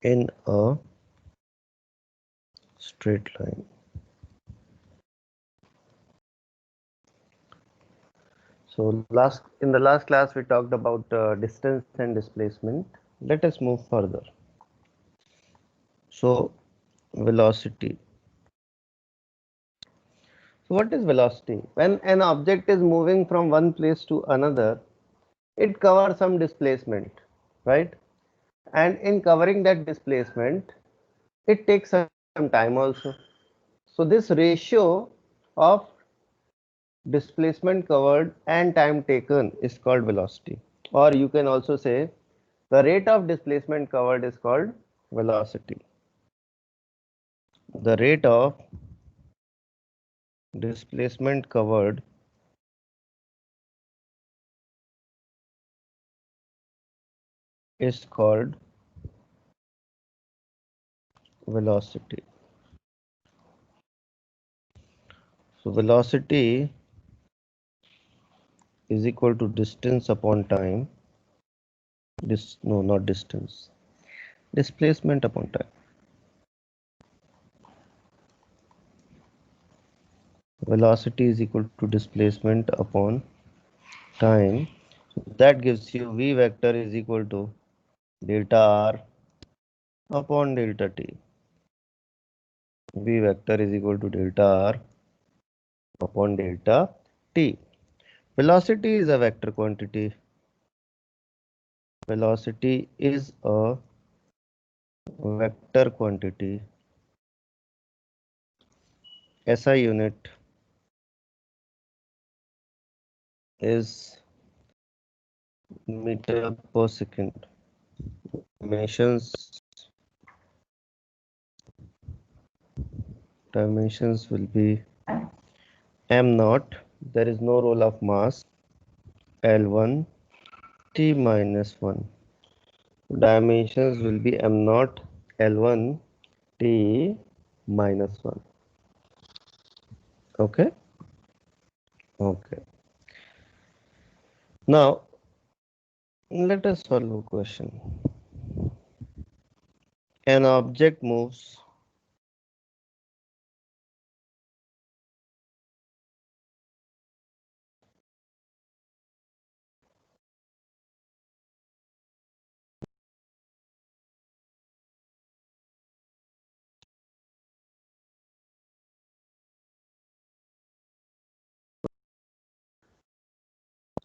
in a straight line. So in the last class we talked about distance and displacement. Let us move further. So velocity. So what is velocity? When an object is moving from one place to another, it covers some displacement, right? And in covering that displacement, it takes some time also. So this ratio of displacement covered and time taken is called velocity. Or you can also say the rate of displacement covered is called velocity. The rate of displacement covered is called velocity. So velocity is equal to distance upon time. No, not distance. Displacement upon time. Velocity is equal to displacement upon time. So that gives you v vector is equal to delta r upon delta t. V vector is equal to delta r upon delta t. Velocity is a vector quantity. Velocity is a vector quantity. SI unit is meter per second. Dimensions will be m naught. There is no role of mass. L1 t minus 1. Dimensions will be m naught L1 t minus 1. Okay. Okay. Now let us solve a question. An object moves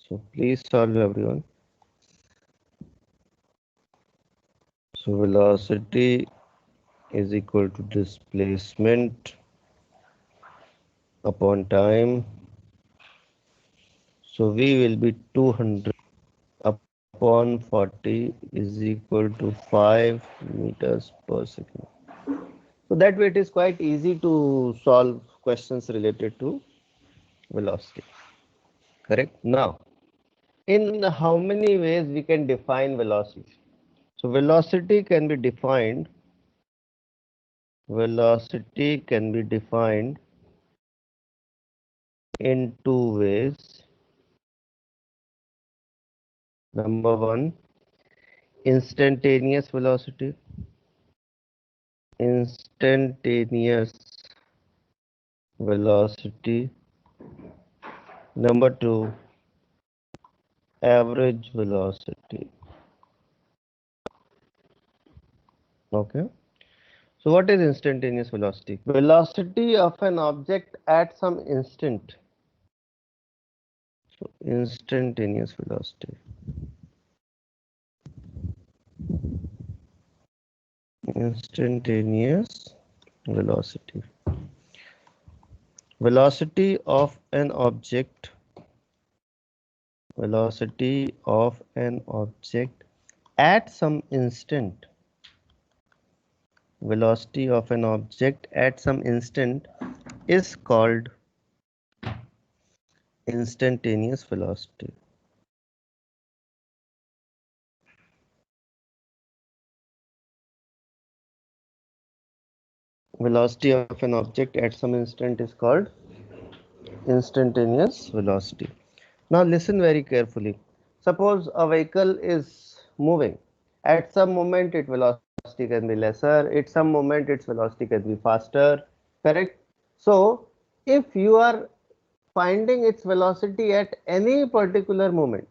so please solve everyone. So velocity is equal to displacement upon time. So V will be 200 upon 40 is equal to 5 meters per second. So that way it is quite easy to solve questions related to velocity. Correct? Now, in how many ways we can define velocity? So velocity can be defined in two ways. Number one, instantaneous velocity. Instantaneous velocity. Number two, average velocity. Okay. So what is instantaneous velocity? Velocity of an object at some instant. So instantaneous velocity. Instantaneous velocity. Velocity of an object. Velocity of an object at some instant. Velocity of an object at some instant is called instantaneous velocity. Velocity of an object at some instant is called instantaneous velocity. Now listen very carefully. Suppose a vehicle is moving. At some moment its velocity velocity can be lesser. At some moment its velocity can be faster, correct? So if you are finding its velocity at any particular moment,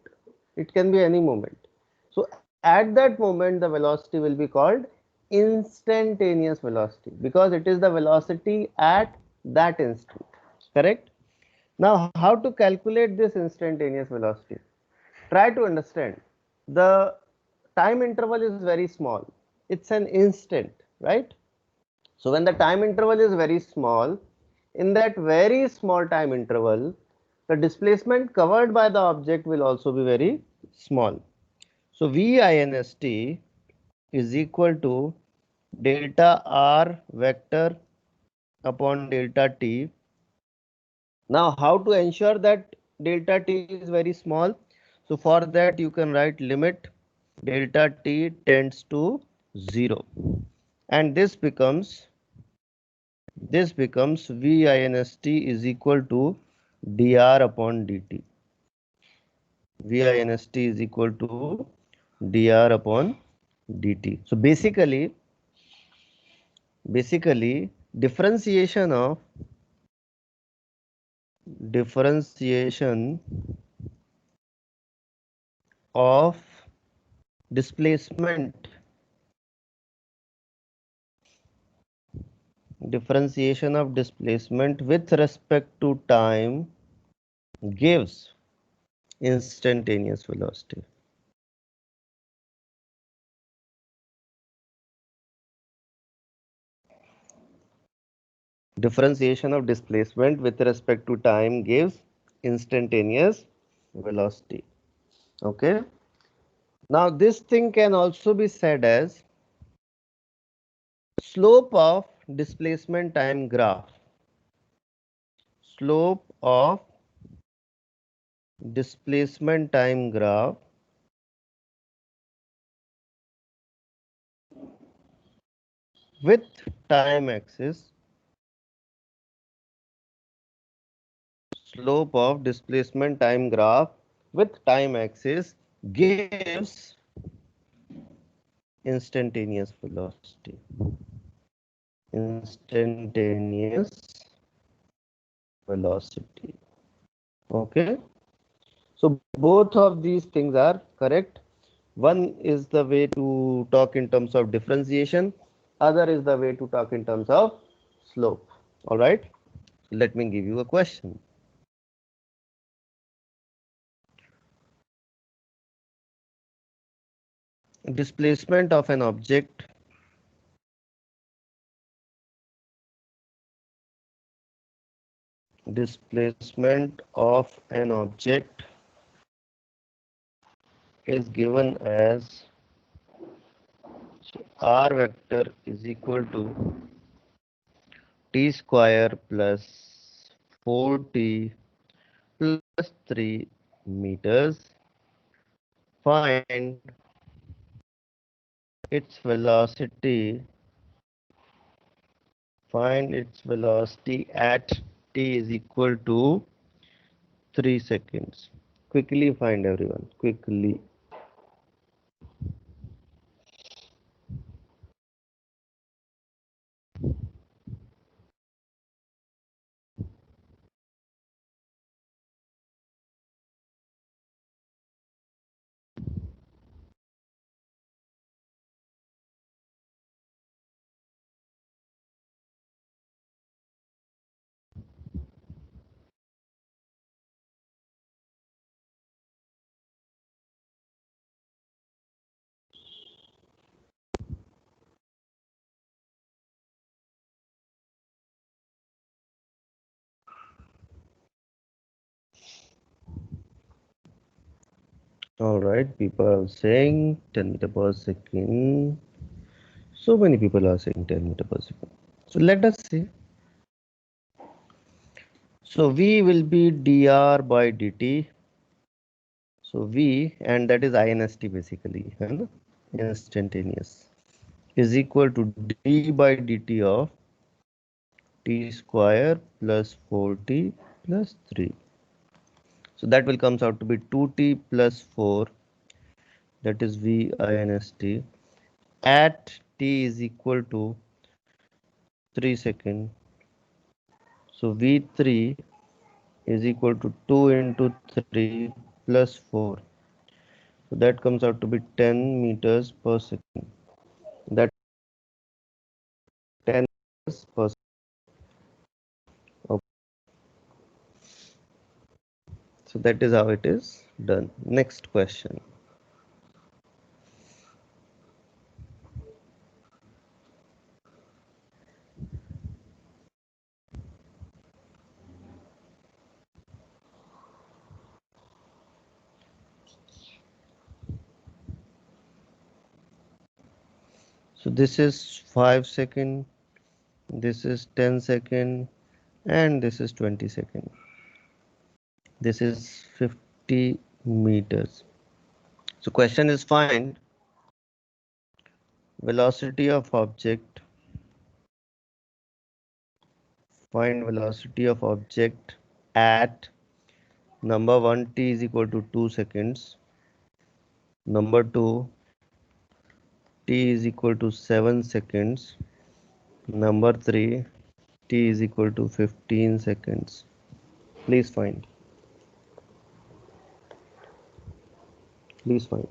it can be any moment. So at that moment the velocity will be called instantaneous velocity because it is the velocity at that instant, correct? Now how to calculate this instantaneous velocity? Try to understand. The time interval is very small. It's an instant, right? So when the time interval is very small, in that very small time interval, the displacement covered by the object will also be very small. So Vinst is equal to delta r vector upon delta t. Now how to ensure that delta t is very small? So for that you can write limit delta t tends to 0 and this becomes Vinst is equal to dr upon dt. Vinst is equal to dr upon dt. So basically differentiation of displacement with respect to time gives instantaneous velocity. Differentiation of displacement with respect to time gives instantaneous velocity. Okay. Now this thing can also be said as slope of displacement time graph. Slope of displacement time graph with time axis. Slope of displacement time graph with time axis gives instantaneous velocity. Instantaneous velocity. Okay. So both of these things are correct. One is the way to talk in terms of differentiation. Other is the way to talk in terms of slope. All right. Let me give you a question. Displacement of an object is given as r vector is equal to t square plus 4t plus 3 meters. Find its velocity at t is equal to 3 seconds. Quickly find, everyone, quickly. All right, people are saying 10 meter per second. So many people are saying 10 meter per second. So let us see. So V will be dr by dt. So V, and that is inst basically, and instantaneous, is equal to d by dt of t square plus 4t plus 3. So that will comes out to be 2t plus 4, that is Vinst, at t is equal to 3 seconds. So v3 is equal to 2 into 3 plus 4. So that comes out to be 10 meters per second. That 10 meters per second. Okay. So that is how it is done. Next question. So this is 5 second, this is 10 second, and this is 20 second. This is 50 meters. So question is find velocity of object. Find velocity of object at number 1 t is equal to 2 seconds. Number 2 t is equal to 7 seconds. Number 3 t is equal to 15 seconds. Please find. Please find.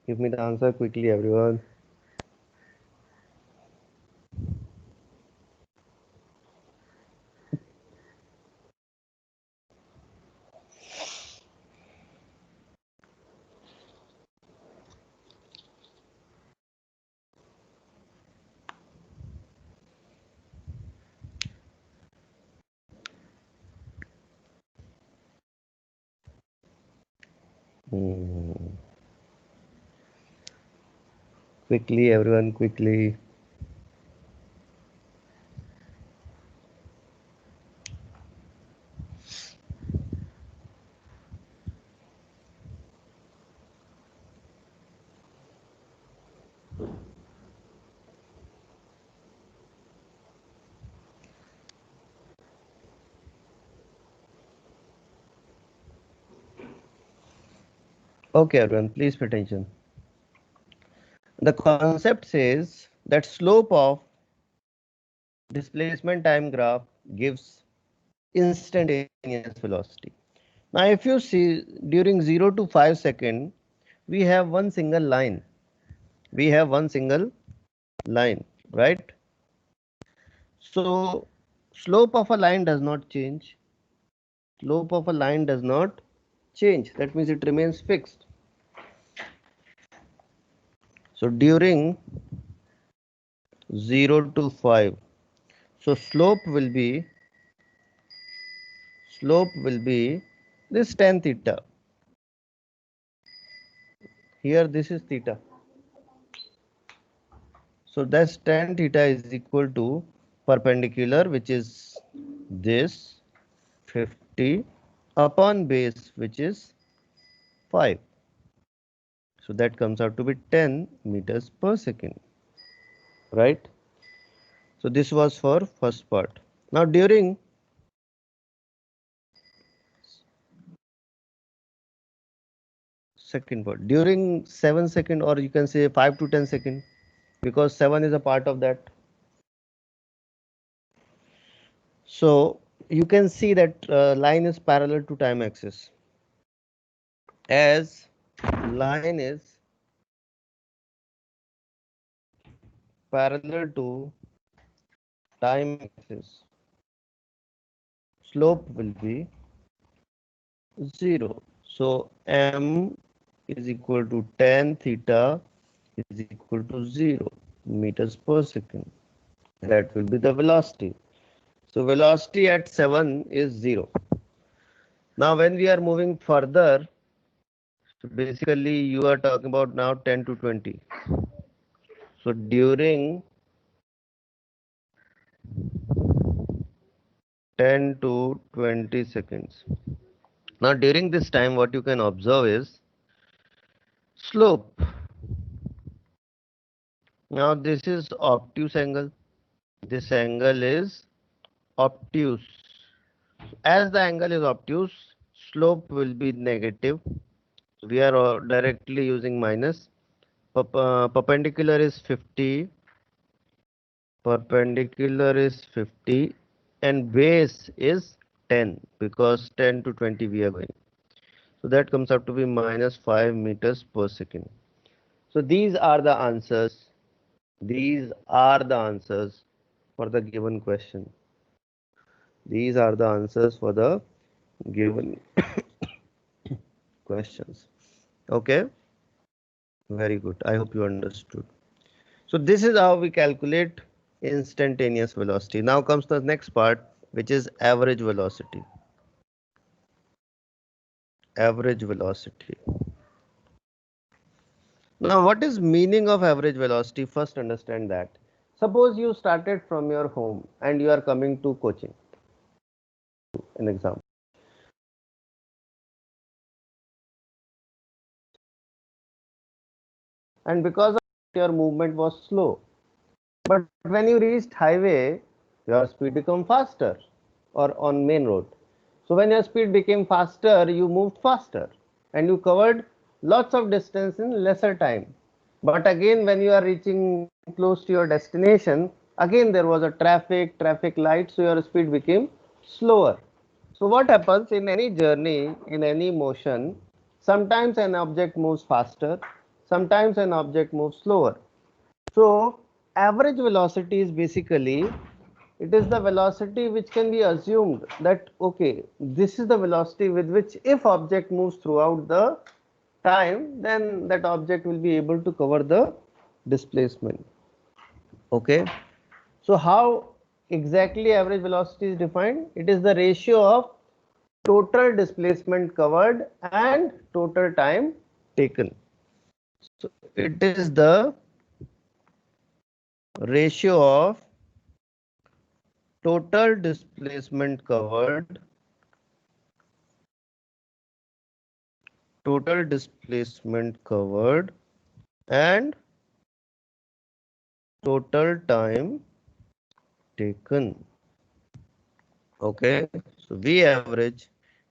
Give me the answer quickly, everyone. Quickly, everyone, quickly. Okay, everyone, please pay attention. The concept says that slope of displacement time graph gives instantaneous velocity. Now, if you see during 0 to 5 second, we have one single line. We have one single line, right? So, slope of a line does not change. Slope of a line does not change. That means it remains fixed. So, during 0 to 5, so slope will be this tan theta. here this is theta. So that's tan theta is equal to perpendicular, which is this 50 upon base, which is 5. So that comes out to be 10 meters per second, right? So this was for first part. Now during second part, during 7 second, or you can say 5 to 10 second, because 7 is a part of that. So you can see that line is parallel to time axis. As line is parallel to time axis, slope will be 0. So m is equal to tan theta is equal to 0 meters per second. That will be the velocity. So velocity at 7 is 0. Now when we are moving further, so basically you are talking about now 10 to 20. So during 10 to 20 seconds. Now during this time what you can observe is slope. Now this is obtuse angle. This angle is obtuse. As the angle is obtuse, slope will be negative. We are directly using minus. Perpendicular is 50. Perpendicular is 50 and base is 10 because 10 to 20 we are going. So that comes out to be minus 5 meters per second. So these are the answers. These are the answers for the given question. These are the answers for the given questions. Okay, very good. I hope you understood. So this is how we calculate instantaneous velocity. Now comes the next part, which is average velocity. Average velocity. Now, what is meaning of average velocity? First, understand that. Suppose you started from your home and you are coming to coaching. An example. And because of your movement was slow, but when you reached highway, your speed became faster, or on main road. So when your speed became faster, you moved faster and you covered lots of distance in lesser time. But again, when you are reaching close to your destination, again there was a traffic light, so your speed became slower. So what happens in any journey, in any motion, sometimes an object moves faster, sometimes an object moves slower. So average velocity is basically, it is the velocity which can be assumed that okay, this is the velocity with which if object moves throughout the time, then that object will be able to cover the displacement. Okay, so how exactly average velocity is defined? It is the ratio of total displacement covered and total time taken. So it is the ratio of total displacement covered, and total time taken. Okay, so V average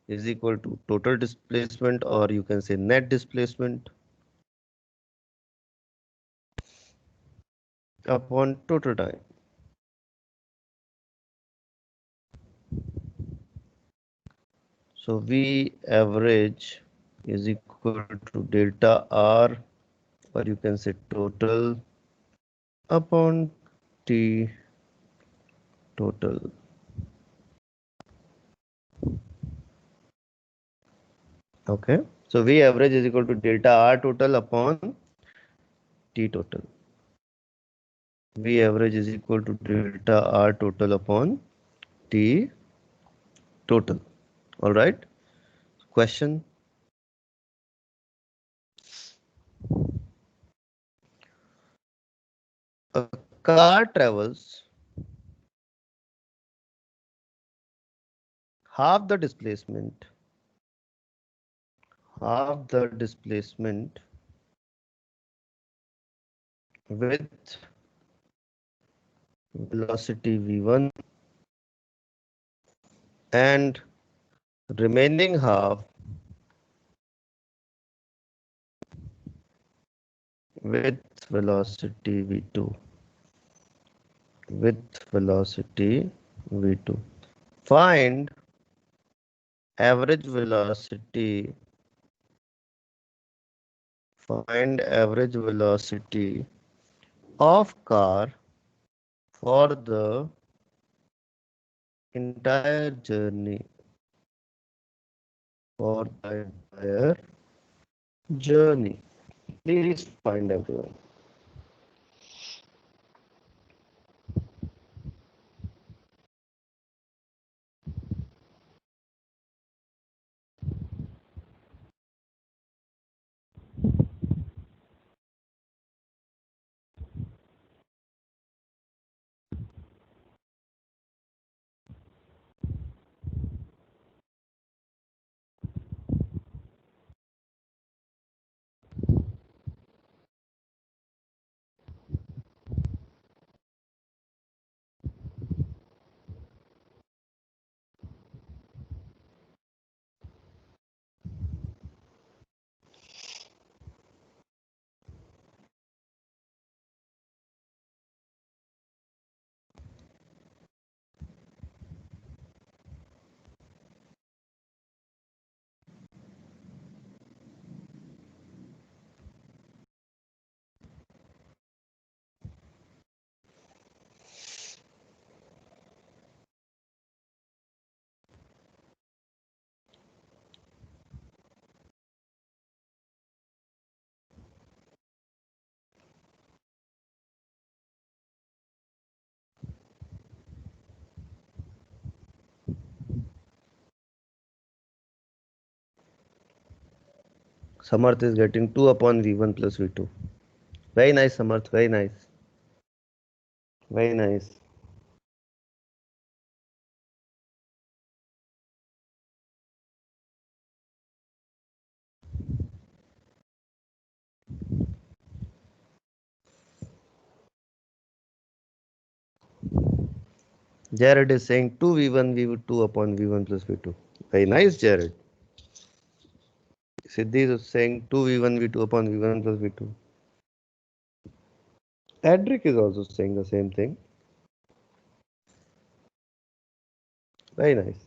is equal to total displacement, or you can say net displacement, upon total time. So V average is equal to delta R, or you can say total upon T total. Okay, so V average is equal to delta R total upon T total. V average is equal to delta R total upon T total. All right. Question. a car travels half the displacement with velocity v1 and remaining half with velocity v2 with velocity v2. Find average velocity of car for the entire journey. Please find everyone. Samarth is getting 2 upon v1 plus v2. Very nice, Samarth. Very nice. Very nice. Jared is saying 2v1 v2 upon v1 plus v2. Very nice, Jared. Siddhi is saying 2v1 v2 upon v1 plus v2. Edric is also saying the same thing. Very nice.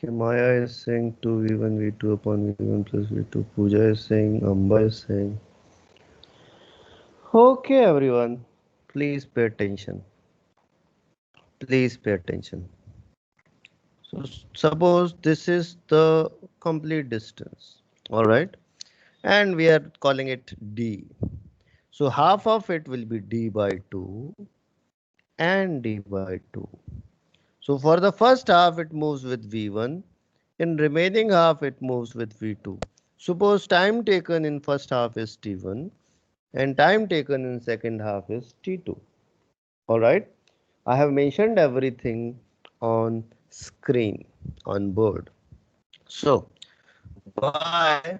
Maya is saying 2v1 v2 upon v1 plus v2. Pooja is saying, Amba is saying. Okay, everyone, please pay attention. Please pay attention. So suppose this is the complete distance, all right, and we are calling it d. So half of it will be d by 2 and d by 2. So for the first half it moves with v1, in remaining half it moves with v2. Suppose time taken in first half is t1 and time taken in second half is t2. All right, I have mentioned everything on screen on board. So y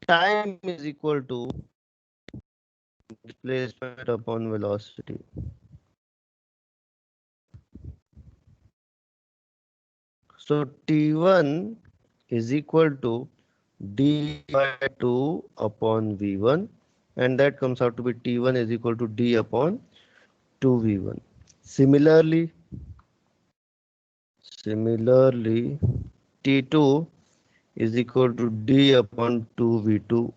time is equal to displacement upon velocity. So T1 is equal to d by 2 upon v1, and that comes out to be T1 is equal to d upon 2v1. Similarly, T2 is equal to d upon 2v2.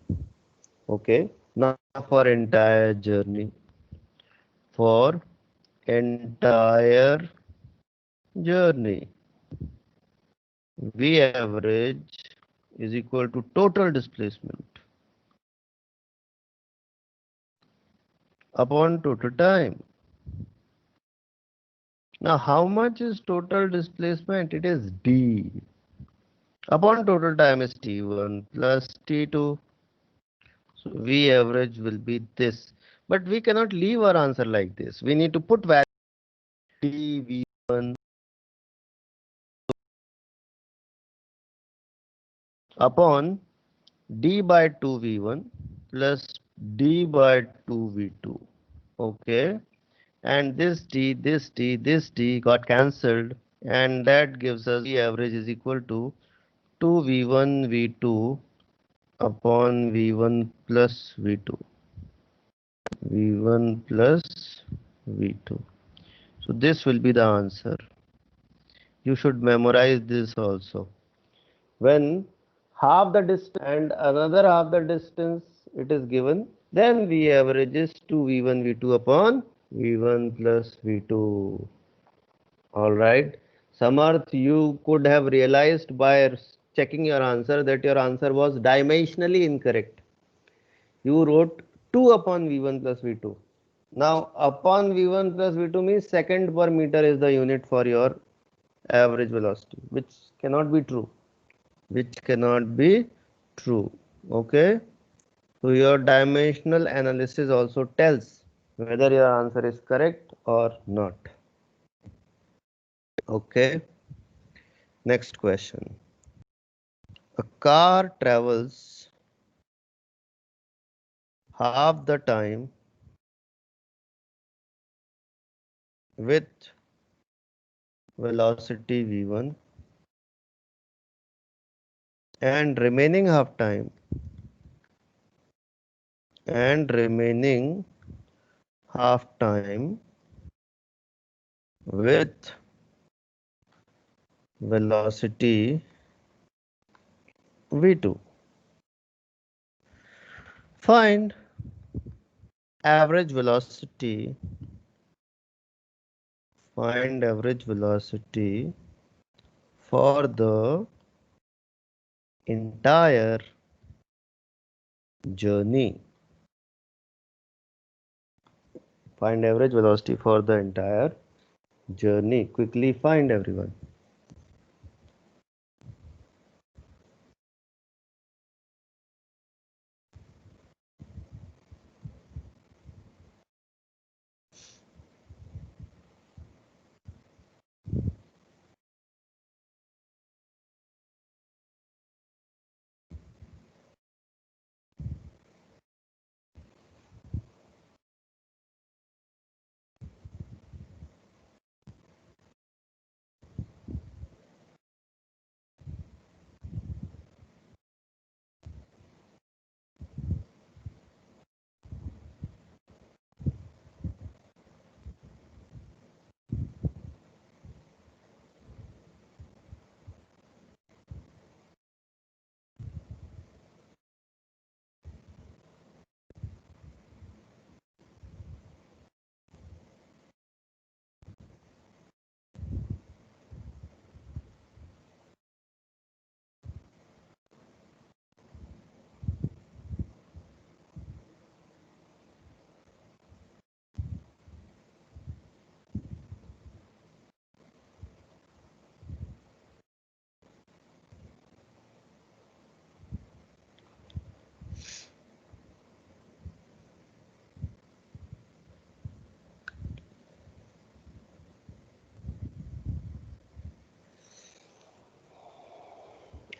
Okay, now for entire journey, for entire journey. V average is equal to total displacement upon total time. Now, how much is total displacement? It is d upon total time is t1 plus t2. So V average will be this. But we cannot leave our answer like this. We need to put value dV1 upon d by 2v1 plus d by 2v2. Okay. And this d got cancelled, and that gives us V average is equal to 2v1 v2 upon v1 plus v2. v1 plus v2. So this will be the answer. You should memorize this also. When half the distance and another half the distance it is given, then V average is 2v1 v2 upon v1 plus v2. Alright. Samarth, you could have realized by checking your answer that your answer was dimensionally incorrect. You wrote 2 upon v1 plus v2. Now upon v1 plus v2 means second per meter is the unit for your average velocity, which cannot be true. Okay. So your dimensional analysis also tells whether your answer is correct or not. Okay. Next question. A car travels half the time with velocity v1 and remaining half time with velocity v2. Find average velocity for the entire journey. Find average velocity for the entire journey. Quickly find, everyone.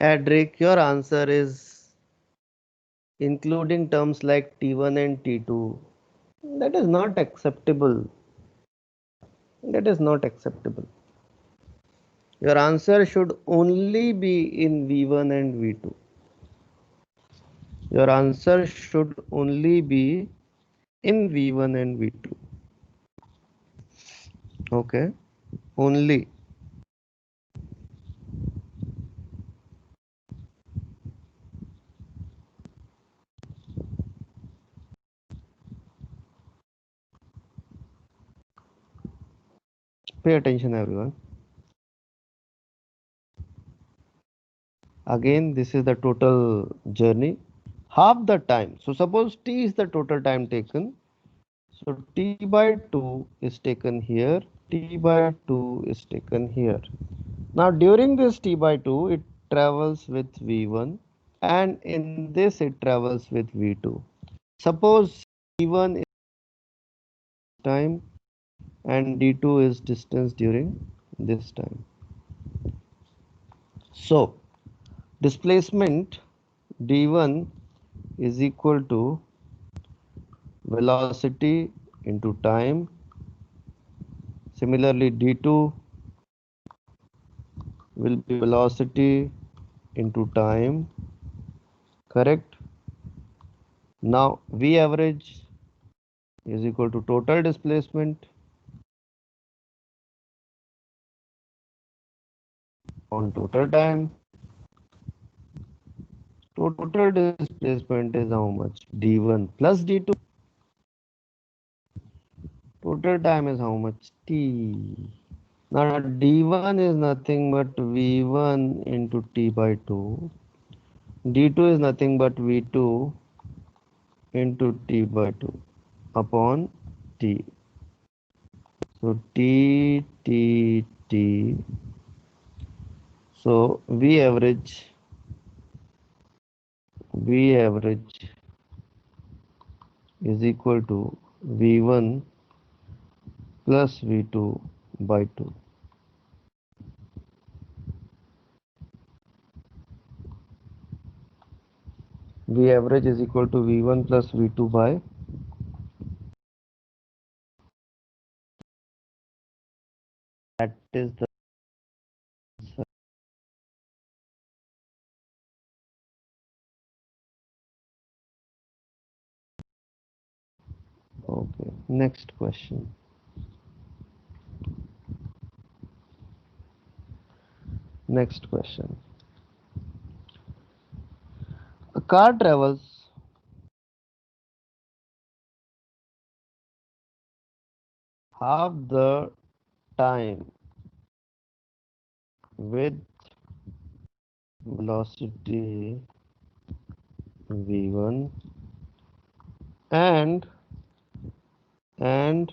Adric, your answer is including terms like T1 and T2. That is not acceptable. Your answer should only be in V1 and V2. Your answer should only be in V1 and V2. Okay, only. Pay attention, everyone. Again, this is the total journey. Half the time. So suppose t is the total time taken. So t by 2 is taken here. T by 2 is taken here. Now during this t by 2, it travels with v1, and in this it travels with v2. Suppose v1 is time and d2 is distance during this time. So displacement d1 is equal to velocity into time. Similarly, d2 will be velocity into time, correct? Now v average is equal to total displacement on total time. Total displacement is how much? d1 plus d2. Total time is how much? T. Now d1 is nothing but v1 into t by 2. d2 is nothing but v2 into t by 2 upon t. So t. So V average is equal to V1 plus V2 by 2. V average is equal to V1 plus V2 by. That is the answer. Okay, next question. Next question. A car travels half the time with velocity V1 and and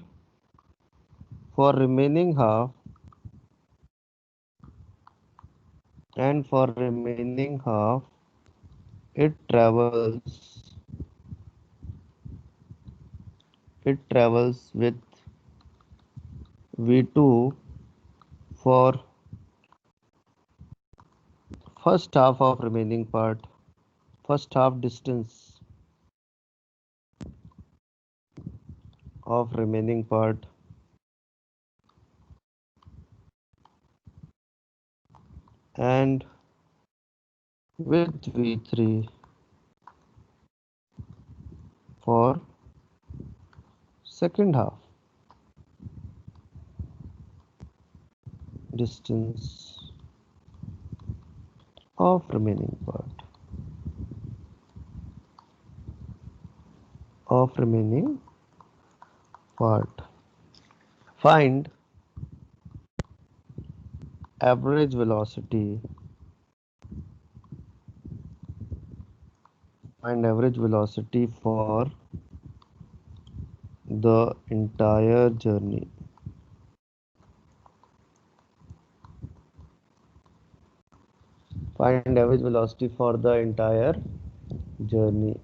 for remaining half it travels with V2 for first half of remaining part, first half distance of remaining part, and with V3 for second half distance of remaining part. Find average velocity. Find average velocity for the entire journey. Find average velocity for the entire journey.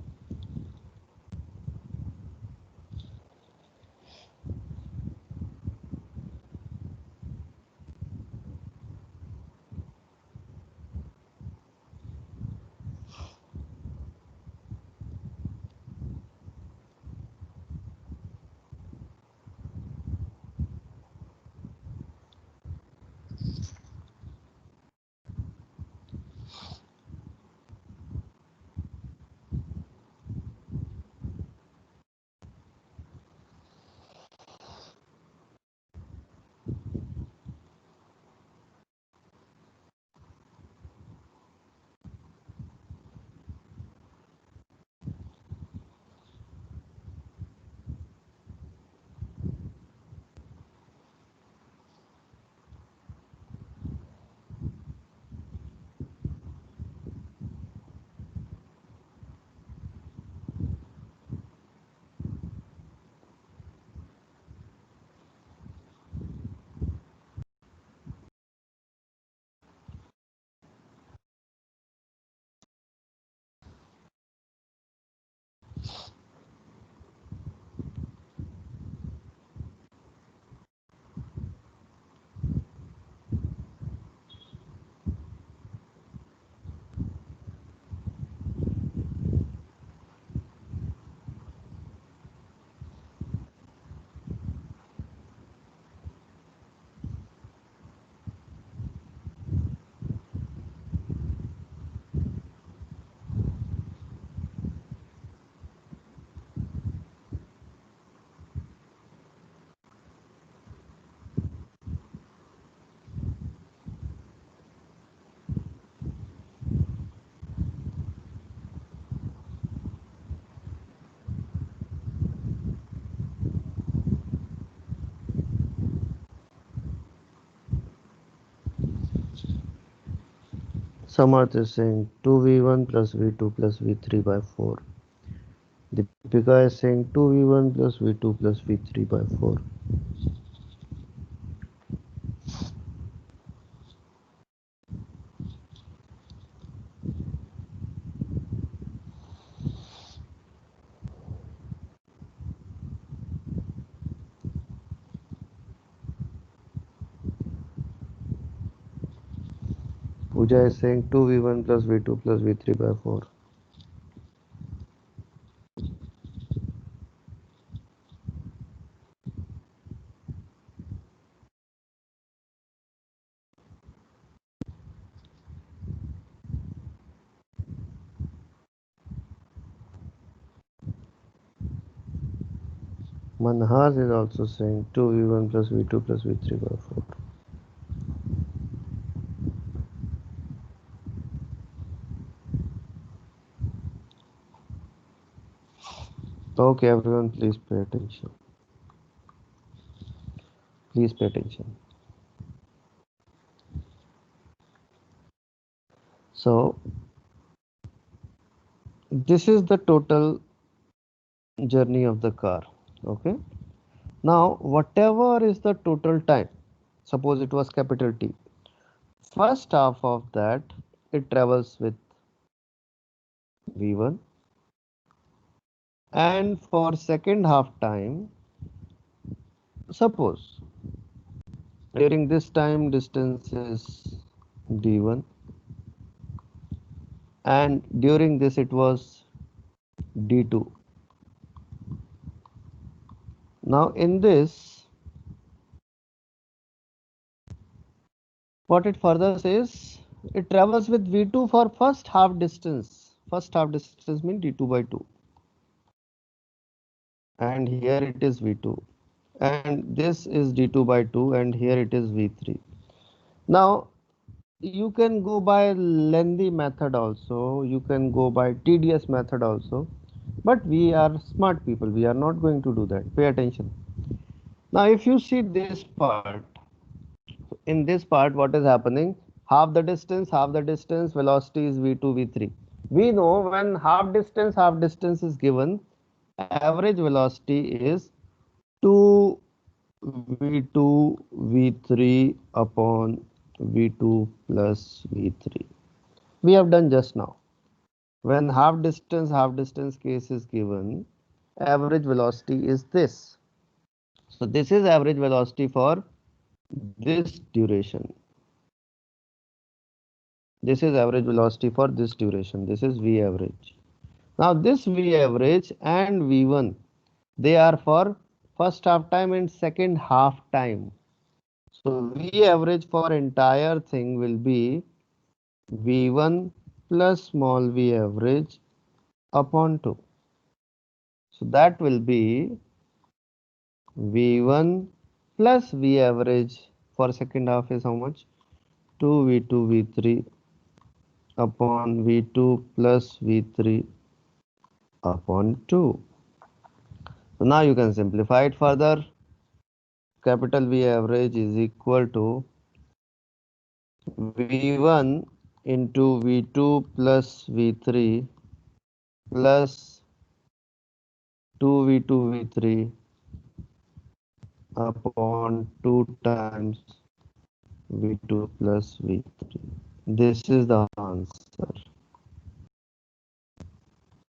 Samarth is saying 2v1 plus v2 plus v3 by 4. Deepika is saying 2v1 plus v2 plus v3 by 4. Pooja is saying 2v1 plus v2 plus v3 by 4. Manhas is also saying 2v1 plus v2 plus v3 by 4. Okay, everyone, please pay attention. Please pay attention. So, this is the total journey of the car. Okay. Now, whatever is the total time, suppose it was capital T. First half of that, it travels with v1, and for second half time, suppose during this time distance is d1, and during this it was d2. Now in this, what it further says, it travels with v2 for first half distance. First half distance means d2 by 2, and here it is v2, and this is d2 by 2, and here it is v3. Now you can go by lengthy method also, you can go by tedious method also, but we are smart people, we are not going to do that. Pay attention. Now if you see this part, in this part what is happening, half the distance, velocity is v2 v3. We know when half distance is given, average velocity is 2 v2 v3 upon v2 plus v3. We have done just now. When half distance case is given, average velocity is this. So this is average velocity for this duration. This is average velocity for this duration. This is V average. Now this V average and V1, they are for first half time and second half time. So V average for entire thing will be V1 plus small v average upon 2. So that will be V1 plus V average for second half is how much? 2v2 v3 upon v2 plus v3 upon 2. So now you can simplify it further. Capital V average is equal to v1 into v2 plus v3 plus 2v2 v3 upon 2 times v2 plus v3. This is the answer.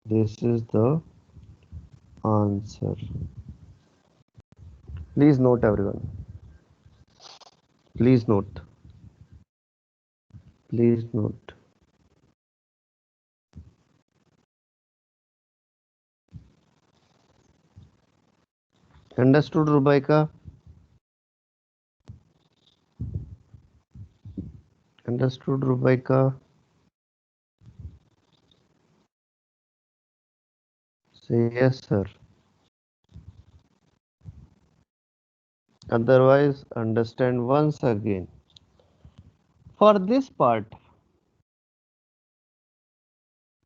This is the answer. Please note, everyone. Please note. Please note. Understood, Rubaika? Understood, Rubaika? Say yes, sir. Otherwise, understand once again. For this part,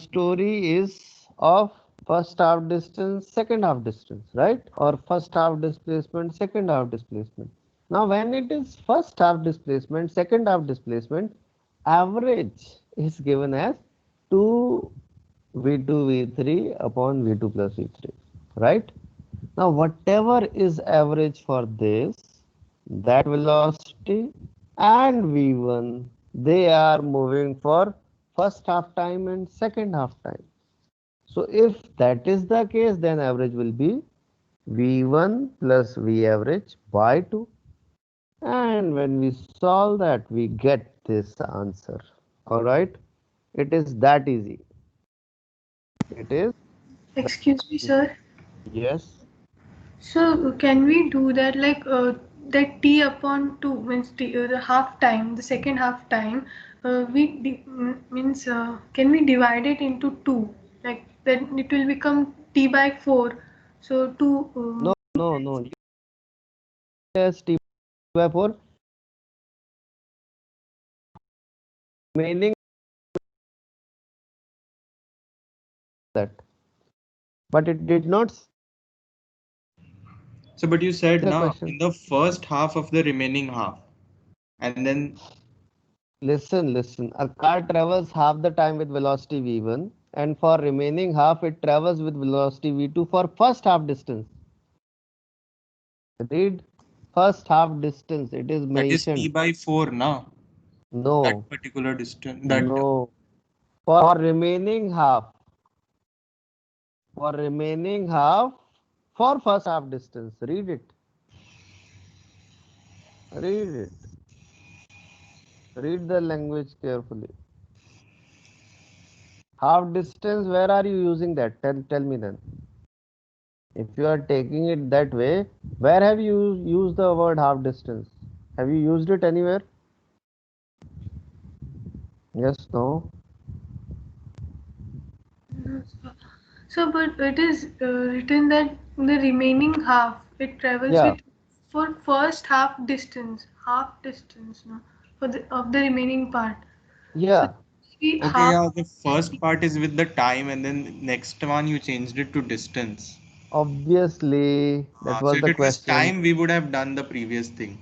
story is of first half distance, second half distance, right? Or first half displacement, second half displacement. Now, when it is first half displacement, second half displacement, average is given as 2 V2 V3 upon V2 plus V3, right? Now whatever is average for this, that velocity and V1, they are moving for first half time and second half time. So if that is the case, then average will be V1 plus V average by 2. And when we solve that, we get this answer. Alright? It is that easy. It is. Excuse me, sir. Yes. So can we do that like that t upon 2 means t, the half time, the second half time, means can we divide it into 2? Like then it will become t by 4. So 2 No, no, no. Yes, T by 4. Meaning that. But it did not say So, but you said the now in question. the first half of the remaining half, and then Listen, listen. A car travels half the time with velocity v1, and for remaining half, it travels with velocity v2 for first half distance. Read first half distance. It is that is t mentioned. by 4 now, that No, particular distance, that no. For remaining half, for remaining half, for first half distance. Read it. Read it. Read the language carefully. Half distance, where are you using that? Tell me then. If you are taking it that way, where have you used the word half distance? Have you used it anywhere? Yes, no. so but it is written that the remaining half it travels Yeah, with for first half distance no for the of the remaining part. So yeah. we okay, half. yeah, the first part is with the time, and then next one you changed it to distance. Obviously, that So was if the it was question. time, we would have done the previous thing.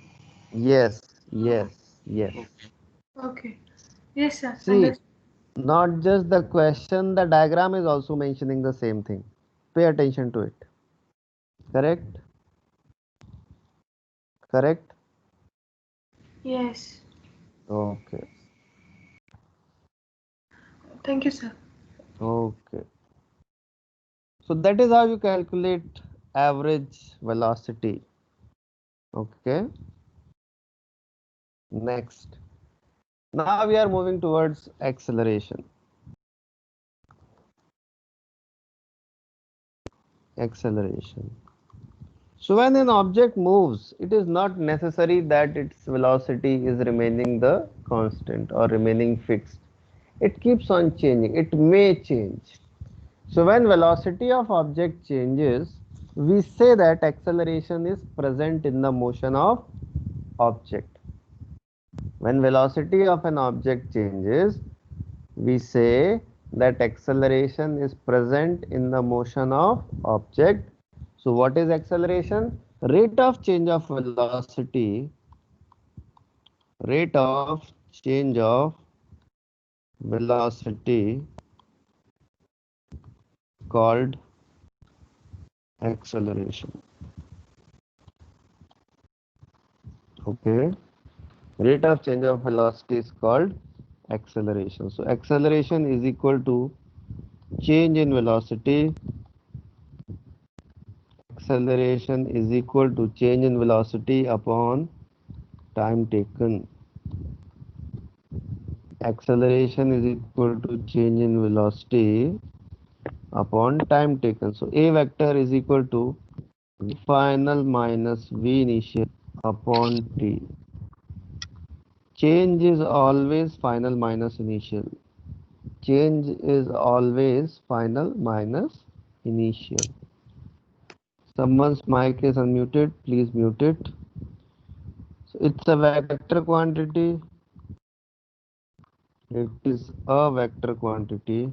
Yes, yes, yes. Okay. Okay. Yes, sir. See, Understood. not just the question, the diagram is also mentioning the same thing. Pay attention to it. Correct? Correct? Yes. Okay, Thank you, sir. okay. So that is how you calculate average velocity. Okay, next. Now we are moving towards acceleration. Acceleration. So when an object moves, it is not necessary that its velocity is remaining the constant or remaining fixed. It keeps on changing. It may change. So when velocity of object changes, we say that acceleration is present in the motion of object. When velocity of an object changes, we say that acceleration is present in the motion of object. So what is acceleration? Rate of change of velocity, rate of change of velocity called acceleration. Okay, rate of change of velocity is called acceleration. So acceleration is equal to change in velocity. Acceleration is equal to change in velocity upon time taken. Acceleration is equal to change in velocity upon time taken. So A vector is equal to V final minus V initial upon T. Change is always final minus initial. Change is always final minus initial. Someone's mic is unmuted. Please mute it. So it's a vector quantity. It is a vector quantity.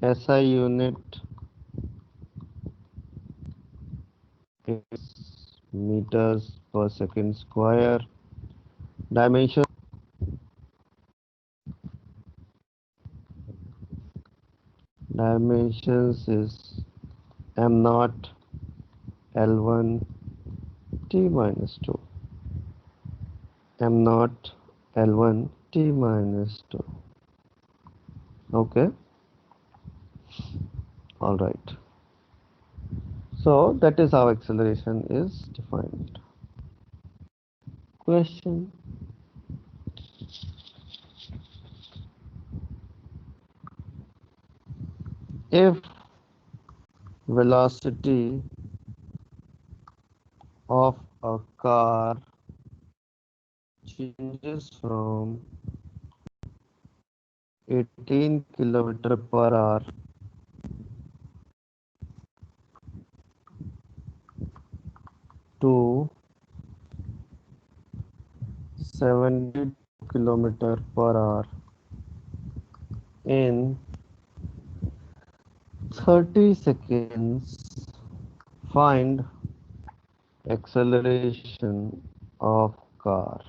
SI unit is meters per second square. Dimensions is m naught L1 t minus 2, m naught L1 t minus 2. Okay, all right. So that is how acceleration is defined. Question. If velocity of a car changes from 18 kilometer per hour to 70 kilometer per hour in 30 seconds, find acceleration of car.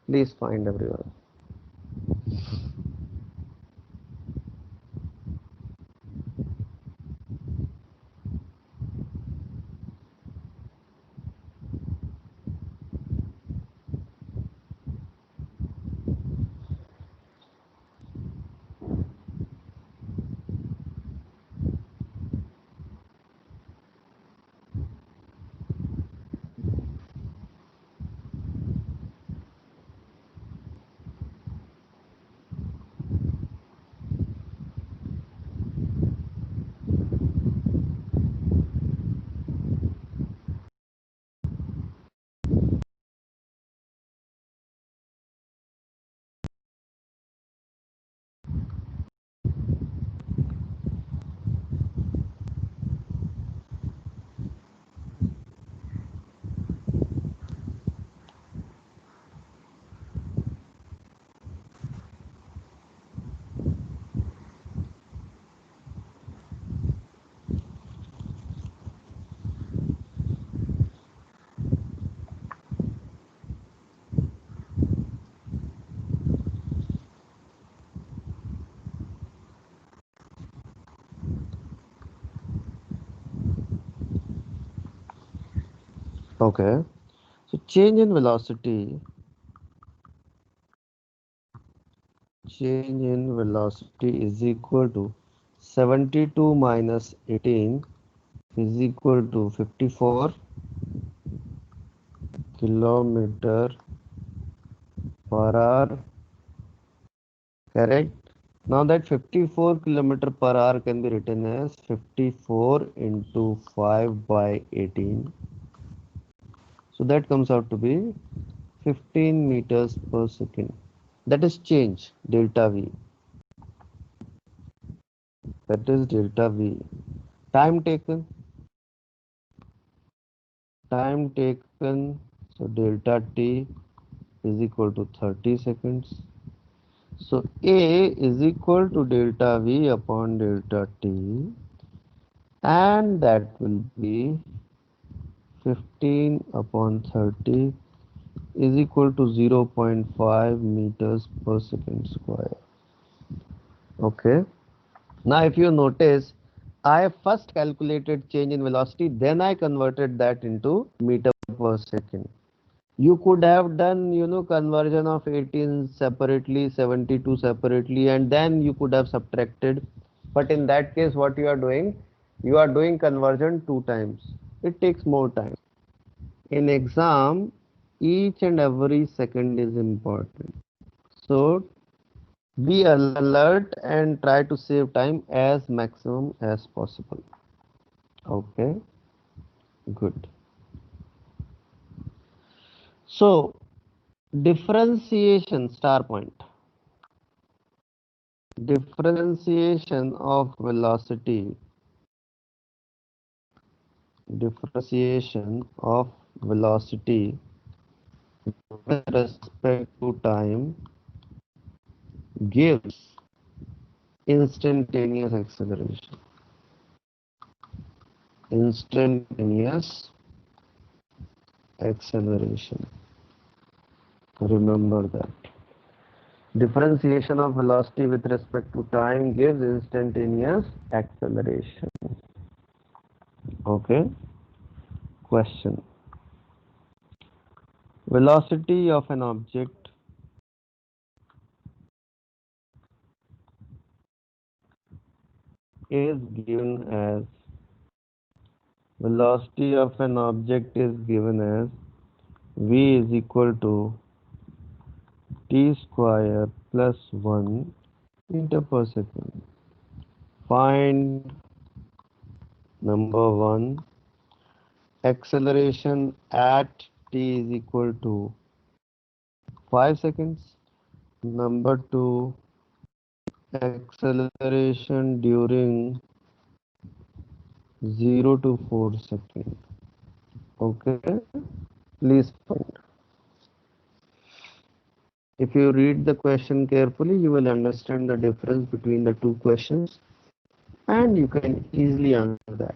Please find everyone. Okay, so change in velocity is equal to 72 minus 18 is equal to 54 kilometer per hour. Correct. Now that 54 kilometer per hour can be written as 54 into 5 by 18. So that comes out to be 15 meters per second. That is change, delta V. That is delta V. Time taken. So delta T is equal to 30 seconds. So A is equal to delta V upon delta T, and that will be 15 upon 30 is equal to 0.5 meters per second square. Okay. Now if you notice, I first calculated change in velocity, then I converted that into meter per second. You could have done, conversion of 18 separately, 72 separately, and then you could have subtracted. But in that case, what you are doing? You are doing conversion 2 times. It takes more time. In exam, each and every second is important. So be alert and try to save time as maximum as possible. Okay, good. So differentiation star point. Differentiation of velocity with respect to time gives instantaneous acceleration. Instantaneous acceleration. Remember that. Differentiation of velocity with respect to time gives instantaneous acceleration. Okay. Question. Velocity of an object is given as v is equal to t square plus 1 meter per second. Find number 1 acceleration at t is equal to 5 seconds. Number 2 acceleration during 0 to 4 seconds. Okay, please find. If you read the question carefully, you will understand the difference between the two questions and you can easily answer that.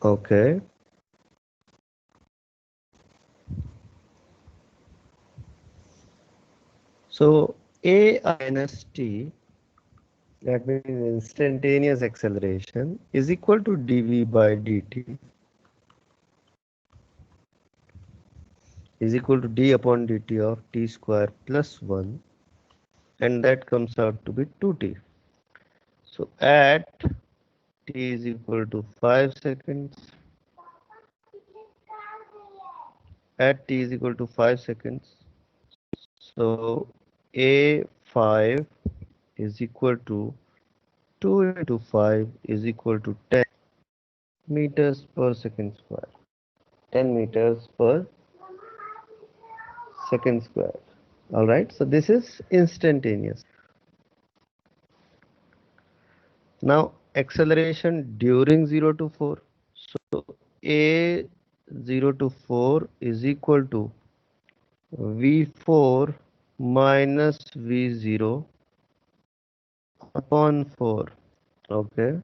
Okay. So A minus t, that means instantaneous acceleration, is equal to dv by dt is equal to d upon dt of t square plus 1, and that comes out to be 2t. So at t is equal to 5 seconds, so a5 is equal to 2 into 5 is equal to 10 meters per second square. 10 meters per second square. All right, so this is instantaneous. Now acceleration during 0 to 4. So a 0 to 4 is equal to v4 minus v0 upon 4. Okay,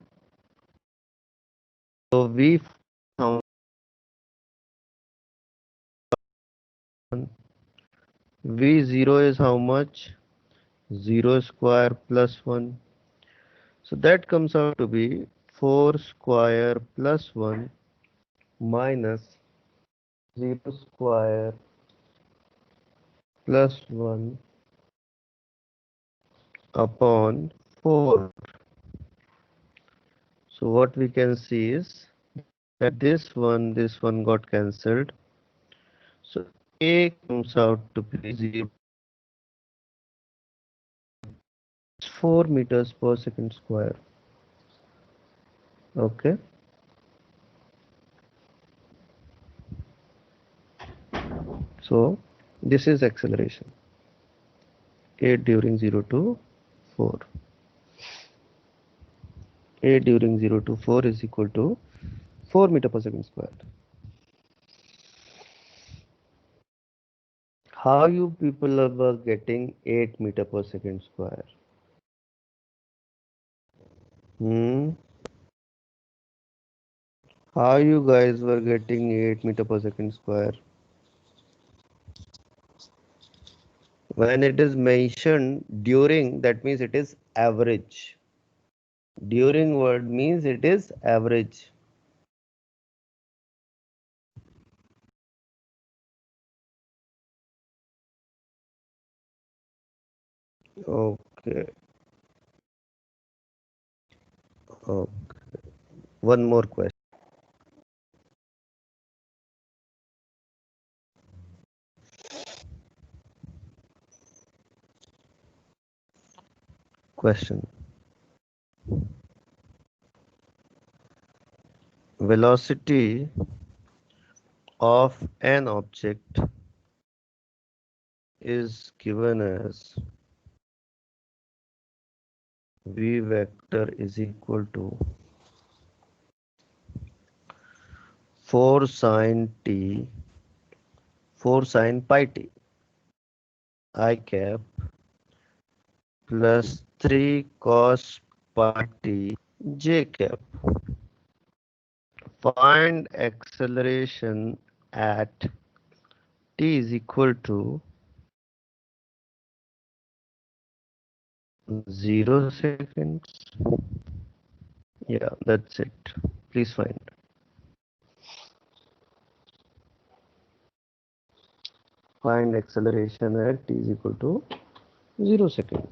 so v0 is how much? 0 square plus 1. So that comes out to be 4 square plus 1 minus 0 square plus 1 upon 4. So what we can see is that this one got cancelled. So A comes out to be 0 4 meters per second square. Okay. So this is acceleration. 8 during 0 to 4. 8 during 0 to 4 is equal to 4 meter per second square. How you people are getting 8 meter per second square? How you guys were getting 8 meter per second square? When it is mentioned during, that means it is average. During word means it is average. Okay. Okay. One more question. Question. Velocity of an object is given as v vector is equal to 4 sine t 4 sine pi t I cap plus 3 cos pi t j cap. Find acceleration at t is equal to 0 seconds. Yeah, that's it. Please find. Find acceleration at t is equal to 0 seconds.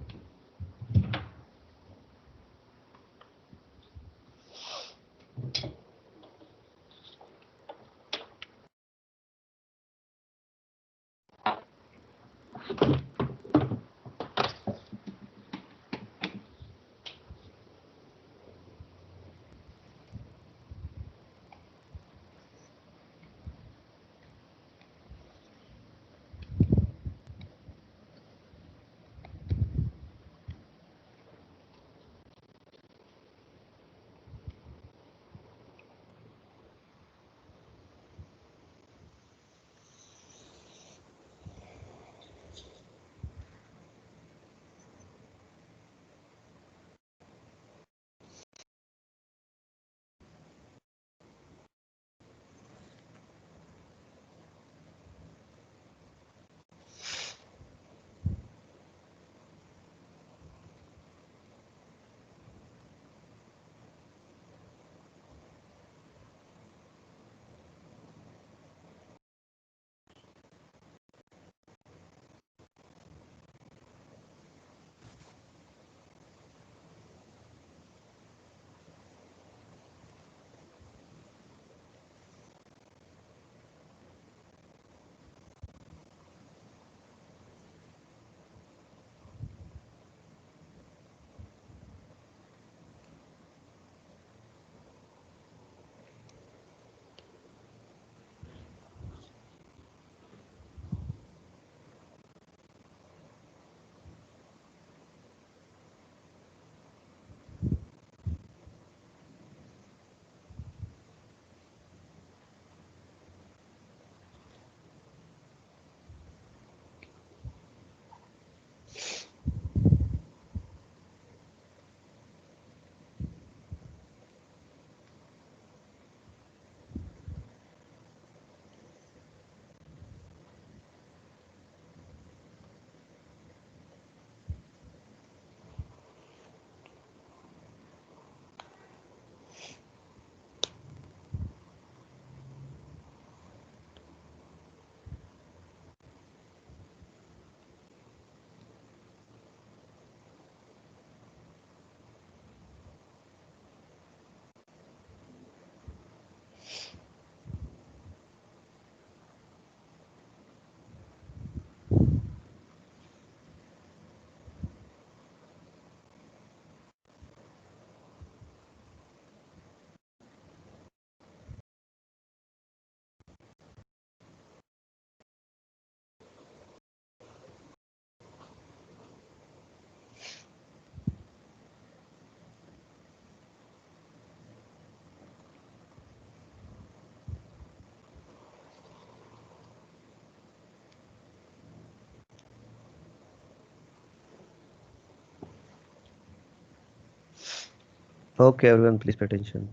Okay, everyone, please pay attention.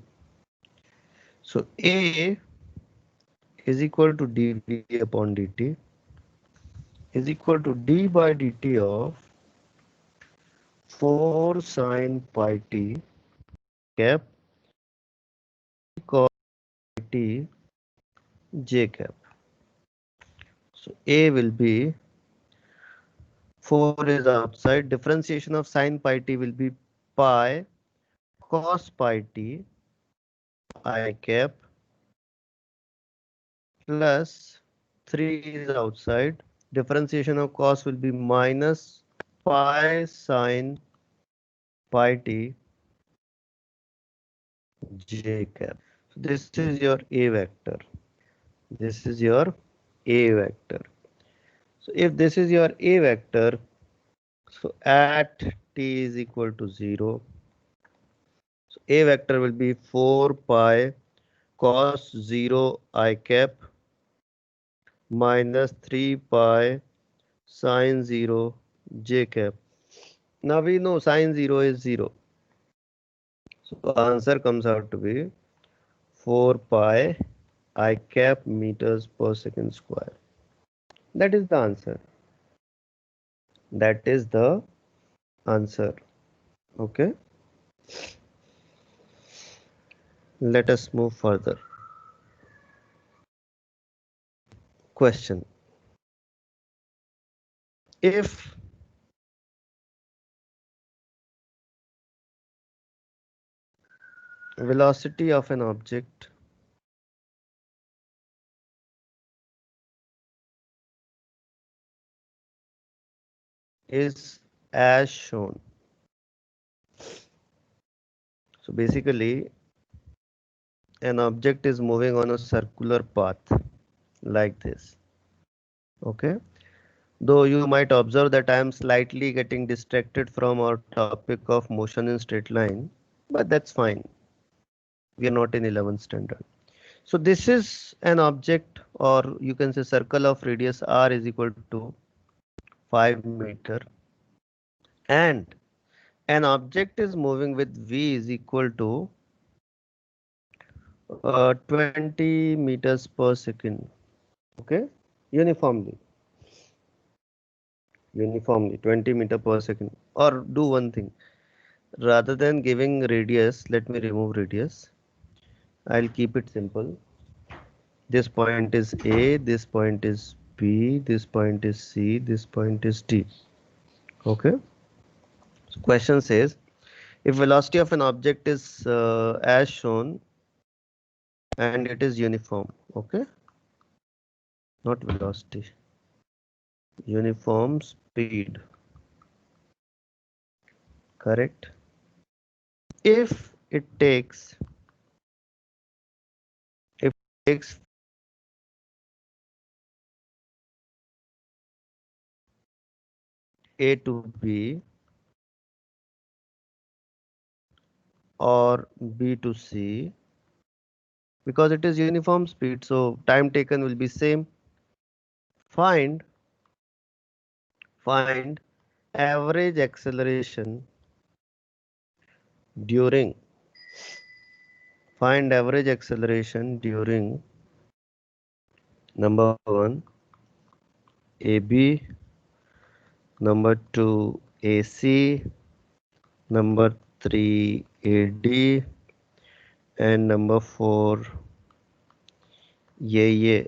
So A is equal to dv upon dt is equal to d by dt of 4 sine pi t cap cos t j cap. So A will be 4 is outside. Differentiation of sine pi t will be pi cos pi t I cap plus 3 is outside. Differentiation of cos will be minus pi sine pi t j cap. So this is your A vector. This is your A vector. So if this is your A vector, so at t is equal to 0, so A vector will be 4 pi cos 0 I cap minus 3 pi sine 0 j cap. Now we know sine 0 is 0. So answer comes out to be 4 pi I cap meters per second square. That is the answer. That is the answer. Okay. Let us move further. Question. If velocity of an object is as shown. So basically, an object is moving on a circular path like this. Okay. Though you might observe that I am slightly getting distracted from our topic of motion in straight line, but that's fine. We are not in 11th standard. So this is an object, or you can say circle of radius r is equal to 5 meter, and an object is moving with v is equal to 20 meters per second. Okay, uniformly 20 meter per second. Or do one thing, rather than giving radius, let me remove radius. I'll keep it simple. This point is A, this point is B, this point is C, this point is D. Okay. So question says, if velocity of an object is as shown and it is uniform, okay, not velocity, uniform speed, correct? If it takes, if it takes A to B or B to C, because it is uniform speed, so time taken will be same. Find average acceleration during number 1 AB, number 2 AC, number 3 AD, and number 4 yeah.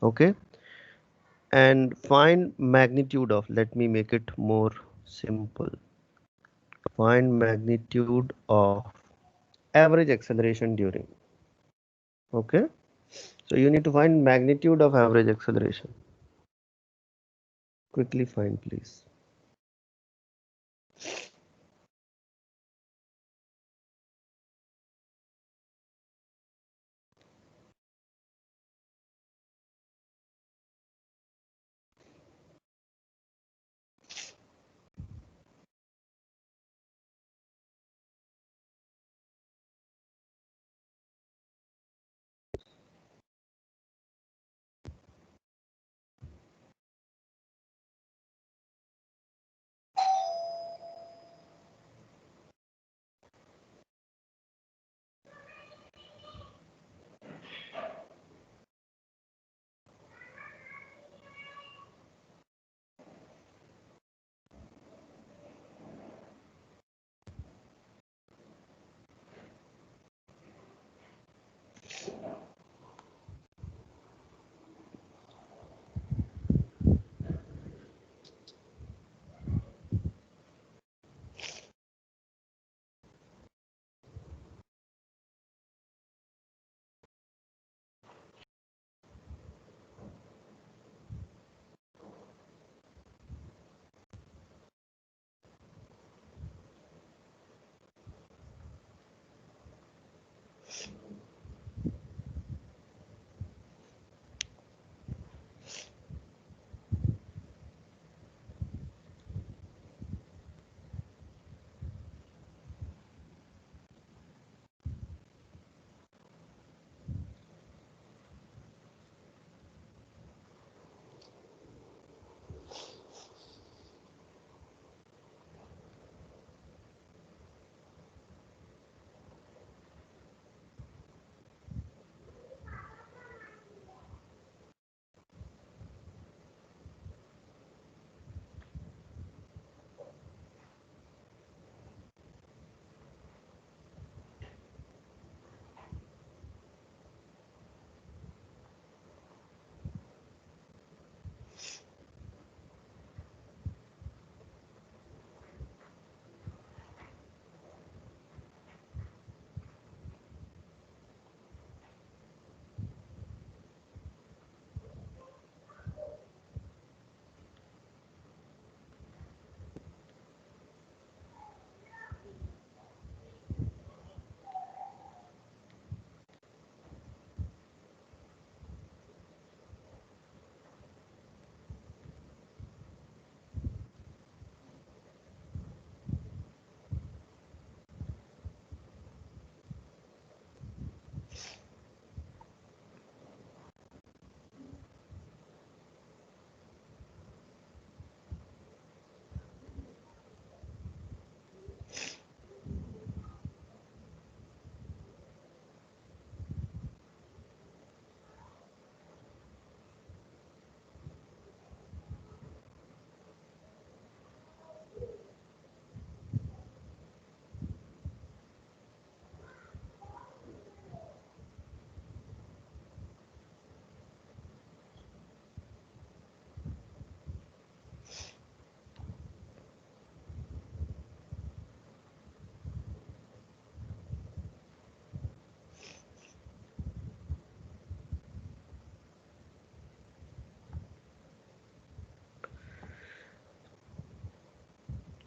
Okay, and find magnitude of, let me make it more simple, find magnitude of average acceleration during. Okay, so you need to find magnitude of average acceleration. Quickly find, please.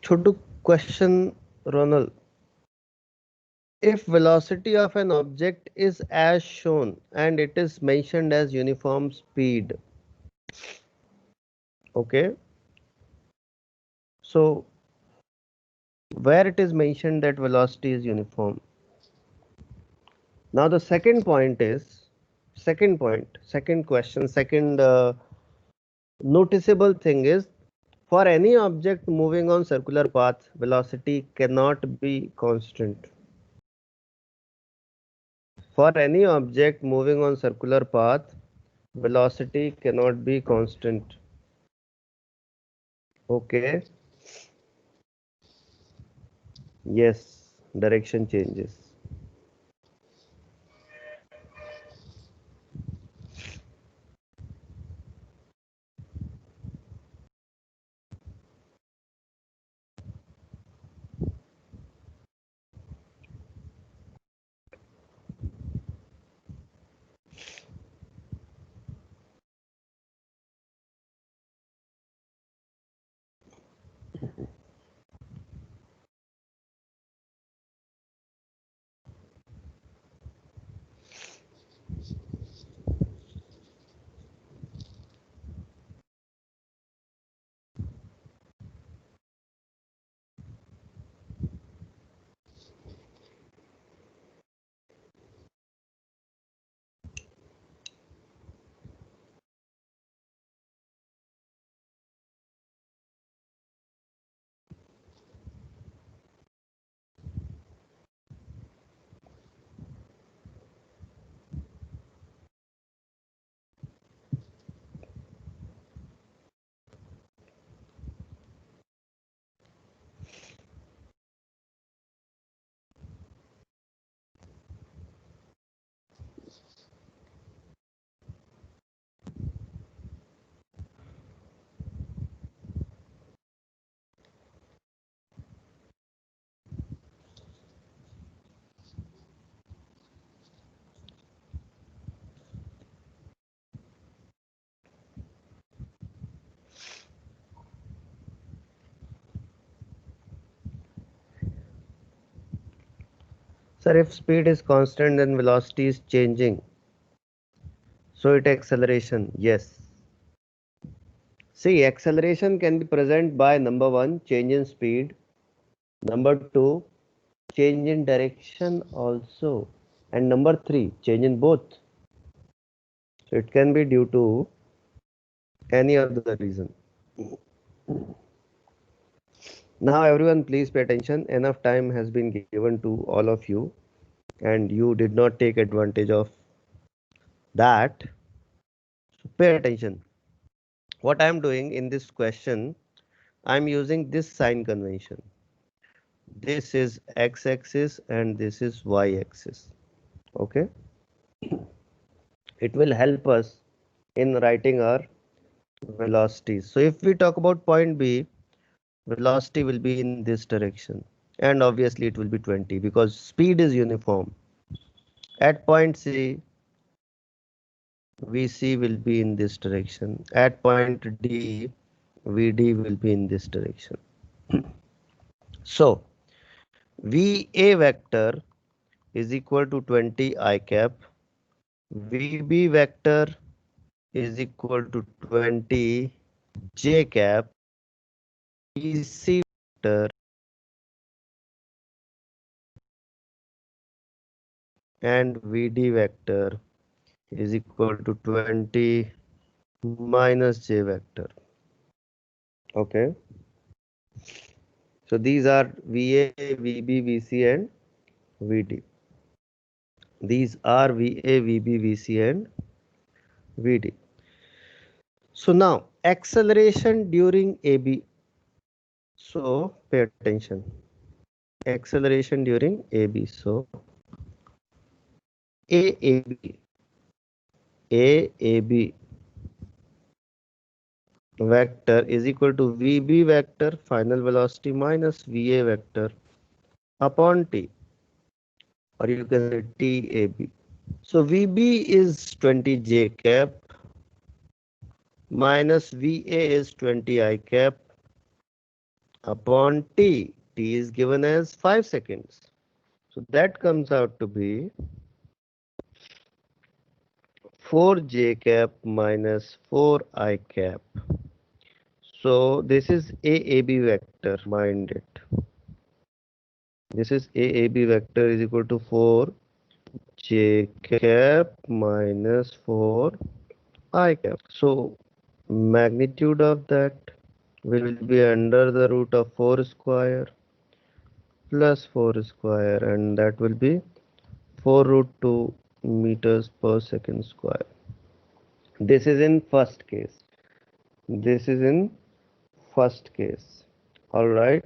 Chotu question, Ronald. If velocity of an object is as shown and it is mentioned as uniform speed, okay, so where it is mentioned that velocity is uniform. Now the second point is, second question, second noticeable thing is, for any object moving on circular path, velocity cannot be constant. For any object moving on circular path, velocity cannot be constant. Okay. Yes, direction changes. Sir, if speed is constant, then velocity is changing. So it acceleration, yes. See, acceleration can be present by number one, change in speed. Number two, change in direction also. And number three, change in both. So it can be due to any other reason. Now everyone please pay attention. Enough time has been given to all of you and you did not take advantage of that. So pay attention. What I am doing in this question, I am using this sign convention. This is x-axis and this is y-axis. Okay. It will help us in writing our velocities. So if we talk about point B, velocity will be in this direction and obviously it will be 20 because speed is uniform. At point C, VC will be in this direction. At point D, VD will be in this direction. So VA vector is equal to 20 I cap. VB vector is equal to 20 J cap. VC vector and VD vector is equal to 20 minus J vector. Okay. So these are VA, VB, VC and VD. These are VA, VB, VC and VD. So now acceleration during AB. So pay attention. Acceleration during AB. So AAB. AAB vector is equal to VB vector final velocity minus VA vector upon T, or you can say TAB. So VB is 20 J cap minus VA is 20 I cap upon t. T is given as 5 seconds. So that comes out to be 4j cap minus 4I cap. So this is AAB vector, mind it. This is AAB vector is equal to 4j cap minus 4I cap. So magnitude of that will be under the root of 4 square plus 4 square, and that will be 4 root 2 meters per second square. This is in first case. This is in first case. All right.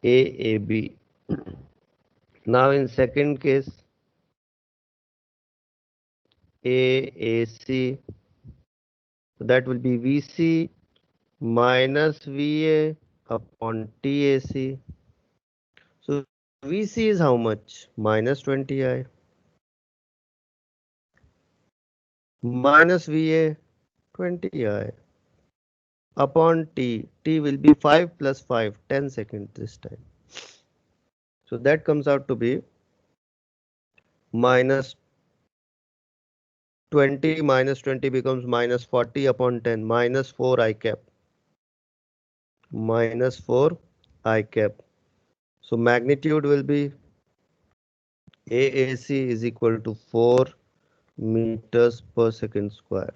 AAB. Now in second case, AAC. That will be VC minus VA upon TAC. So VC is how much? Minus 20I. Minus VA 20I upon T. T will be 5 plus 5, 10 seconds this time. So that comes out to be minus 20 minus 20 becomes minus 40 upon 10, minus 4I cap. Minus 4I cap. So magnitude will be AAC is equal to 4 meters per second square,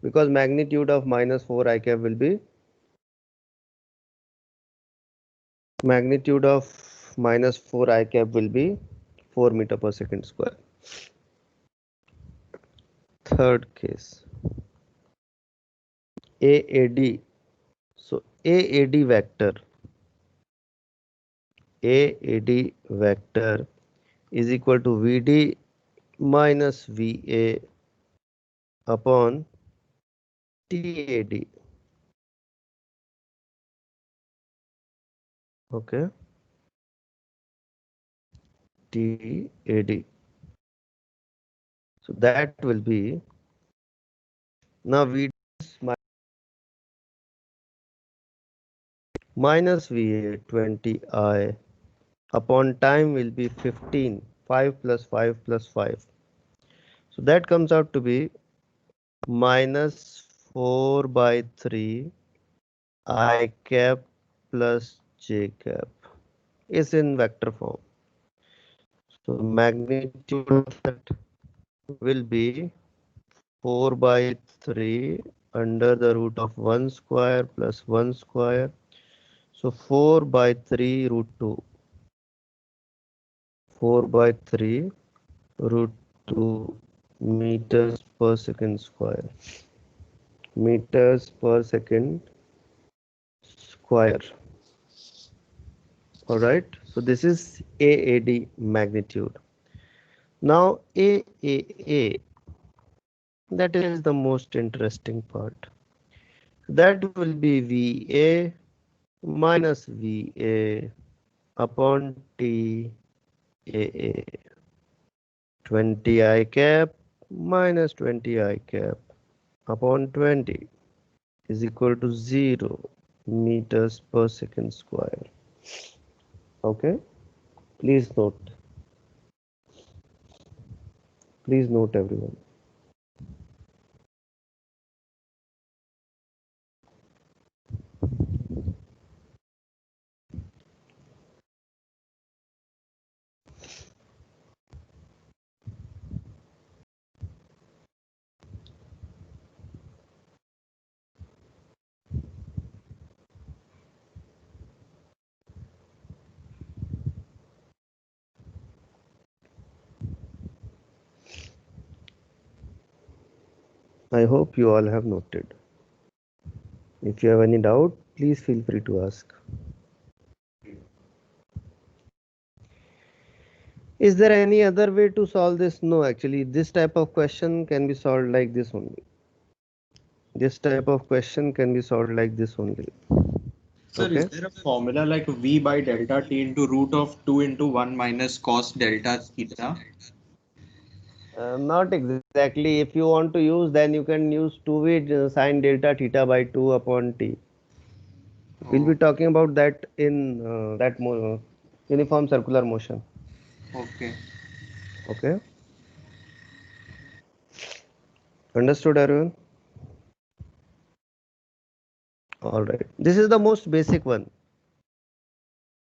because magnitude of minus 4I cap will be magnitude of minus 4I cap will be 4 meter per second square. Third case, AAD. So AAD vector is equal to VD minus VA upon TAD. Okay, TAD. So that will be, now VD minus VA 20I upon time will be 15. 5 plus 5 plus 5. So that comes out to be minus 4 by 3 I cap plus j cap is in vector form. So magnitude of that will be 4 by 3 under the root of 1 square plus 1 square. So 4 by 3 root 2. 4 by 3 root 2 meters per second square. Meters per second square. All right. So this is AAD magnitude. Now AAA, that is the most interesting part. That will be VA minus VA upon TAA. 20I cap minus 20I cap upon 20 is equal to 0 meters per second square. Okay, please note everyone. I hope you all have noted. If you have any doubt, please feel free to ask. Is there any other way to solve this? No, actually, this type of question can be solved like this only. This type of question can be solved like this only. Sir, Okay. is there a formula like V by delta t into root of 2 into 1 minus cos delta theta? Not exactly. If you want to use, then you can use 2v sine delta theta by 2 upon t. We'll be talking about that in uniform circular motion. Okay. Okay. Understood, everyone? All right. This is the most basic one.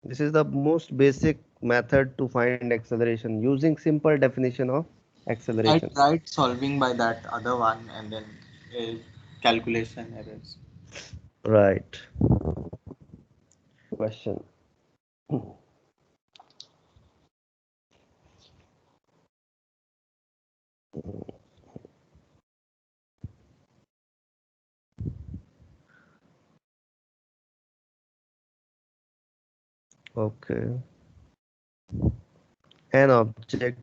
This is the most basic method to find acceleration using simple definition of I acceleration. tried solving by that other one and then calculation errors. Right. Question. Okay. An object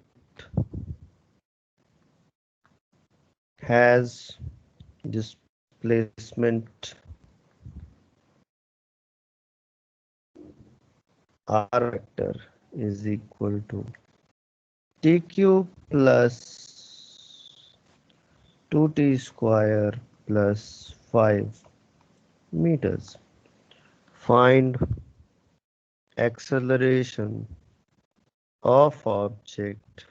has displacement r vector is equal to tq plus 2t square plus 5 meters. Find acceleration of object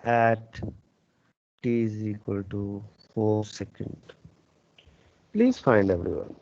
at t is equal to 4 seconds. Please find, everyone.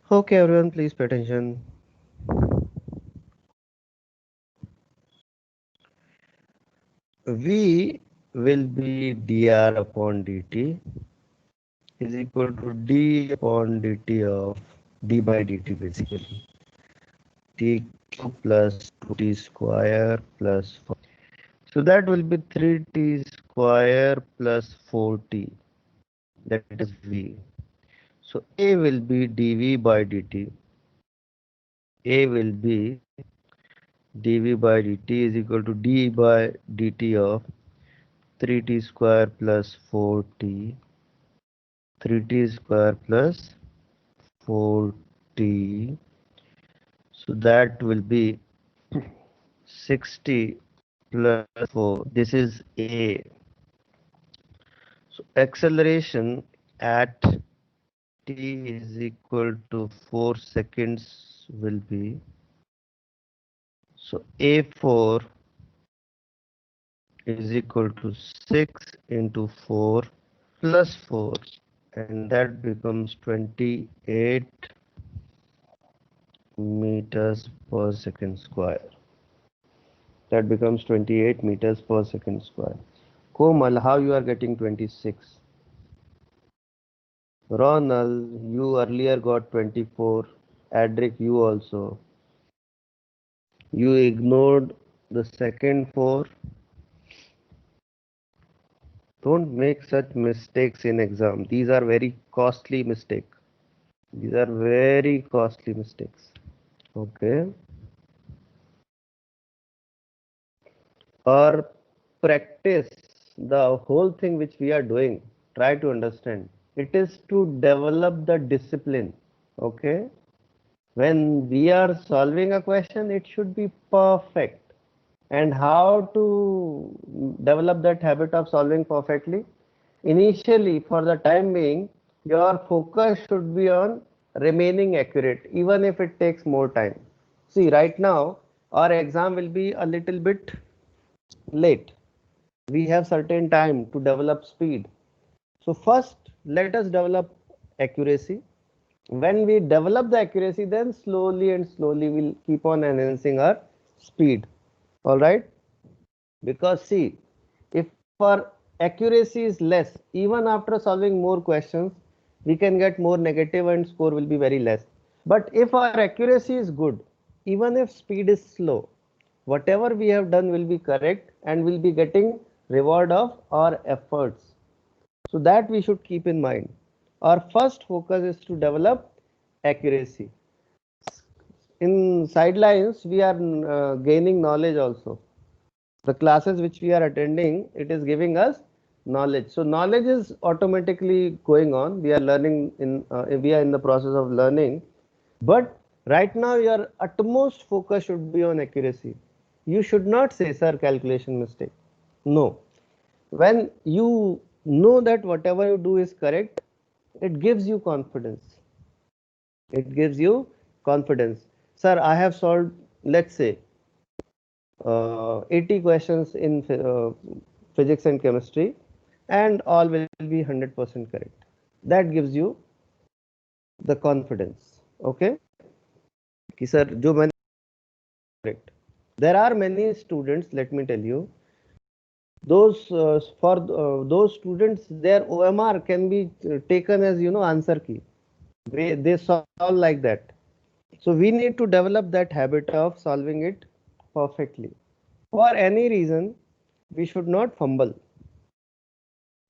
Okay, everyone, please pay attention. V will be dr upon dt is equal to d upon dt of d by dt basically. T cube plus 2t square plus 4. So that will be 3t square plus 4t. That is V. So A will be dv by dt. A will be dv by dt is equal to d by dt of 3t square plus 4t. 3t square plus 4t. So that will be 60 plus 4. This is A. So acceleration at t is equal to 4 seconds will be, so A4 is equal to 6 into 4 plus 4, and that becomes 28 meters per second square. That becomes 28 meters per second square. Komal, how you are getting 26? Ronald, you earlier got 24. Adric, you also. You ignored the second 4. Don't make such mistakes in exam. These are very costly mistakes. These are very costly mistakes. Okay. Or practice the whole thing which we are doing. Try to understand. It is to develop the discipline. Okay. When we are solving a question, it should be perfect. And how to develop that habit of solving perfectly? initially, for the time being, your focus should be on remaining accurate, even if it takes more time. See, right now, our exam will be a little bit late. We have certain time to develop speed. So first, let us develop accuracy. When we develop the accuracy, then slowly and slowly we'll keep on enhancing our speed. All right. Because see, if our accuracy is less, even after solving more questions, we can get more negative and score will be very less. But if our accuracy is good, even if speed is slow, whatever we have done will be correct and will be getting reward of our efforts. So that we should keep in mind. Our first focus is to develop accuracy. In sidelines, we are gaining knowledge also. The classes which we are attending, it is giving us knowledge. So knowledge is automatically going on. We are learning we are in the process of learning. But right now your utmost focus should be on accuracy. You should not say, sir, calculation mistake. No. When you know that whatever you do is correct, it gives you confidence. It gives you confidence. Sir, I have solved, let's say, 80 questions in physics and chemistry, and all will be 100% correct. That gives you the confidence. Okay? Ki sir, jo maine correct. There are many students, let me tell you, those students, their OMR can be taken as, answer key. They solve like that. So we need to develop that habit of solving it perfectly. For any reason, we should not fumble.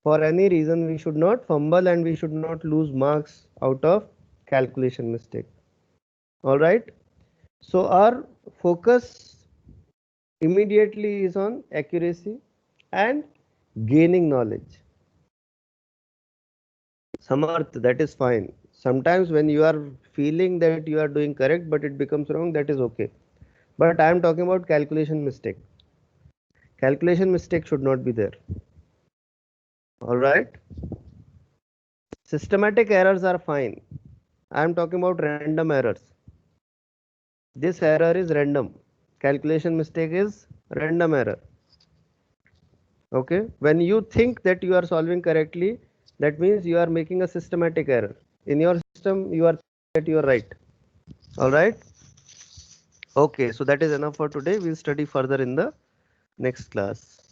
For any reason, we should not fumble and we should not lose marks out of calculation mistake. All right. So our focus immediately is on accuracy and gaining knowledge. Samarth, that is fine. Sometimes when you are feeling that you are doing correct, but it becomes wrong, that is okay. But I am talking about calculation mistake. Calculation mistake should not be there. All right. Systematic errors are fine. I am talking about random errors. This error is random. Calculation mistake is random error. Okay. When you think that you are solving correctly, that means you are making a systematic error. In your system, you are that you are right. All right. Okay. So that is enough for today. We'll study further in the next class.